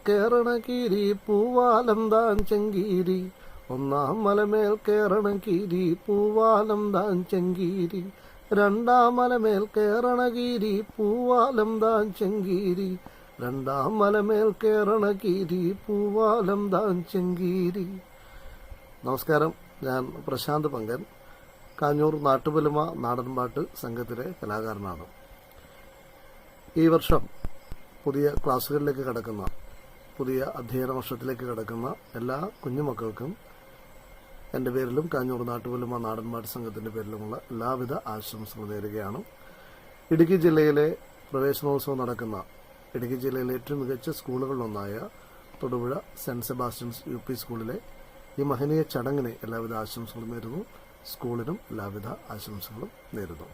കേറണകീരി പൂവാലം താൻ ചെങ്കീരി. ഒന്നാം മലമേൽ കേറണകീരി പൂവാലം താൻ ചെങ്കീരി. രണ്ടാം മലമേൽ കേറണകീരി പൂവാലം താൻ ചെങ്കീരി. രണ്ടാം മലമേൽ കേറണകീരി പൂവാലം താൻ ചെങ്കീരി. നമസ്കാരം, ഞാൻ പ്രശാന്ത് പങ്കൻ, കാഞ്ഞൂർ നാട്ടുപുലിമ നാടൻപാട്ട് സംഘത്തിലെ കലാകാരനാണ്. ഈ വർഷം പുതിയ ക്ലാസ്സുകളിലേക്ക് കടക്കുന്ന, പുതിയ അധ്യയന വർഷത്തിലേക്ക് കടക്കുന്ന എല്ലാ കുഞ്ഞുമക്കൾക്കും എൻ്റെ പേരിലും കാഞ്ഞൂർ നാട്ടുപുലിമ നാടൻപാട്ട് സംഘത്തിൻ്റെ പേരിലുമുള്ള എല്ലാവിധ ആശംസകൾ നേരുകയാണ്. ഇടുക്കി ജില്ലയിലെ പ്രവേശനോത്സവം നടക്കുന്ന ഇടുക്കി ജില്ലയിലെ ഏറ്റവും മികച്ച സ്കൂളുകളിലൊന്നായ തൊടുപുഴ സെൻറ് സെബാസ്റ്റ്യൻസ് UP സ്കൂളിലെ ഈ മഹനീയ ചടങ്ങിന് എല്ലാവിധ ആശംസകളും നേരുന്നു. സ്കൂളിനും എല്ലാവിധ ആശംസകളും നേരുന്നു.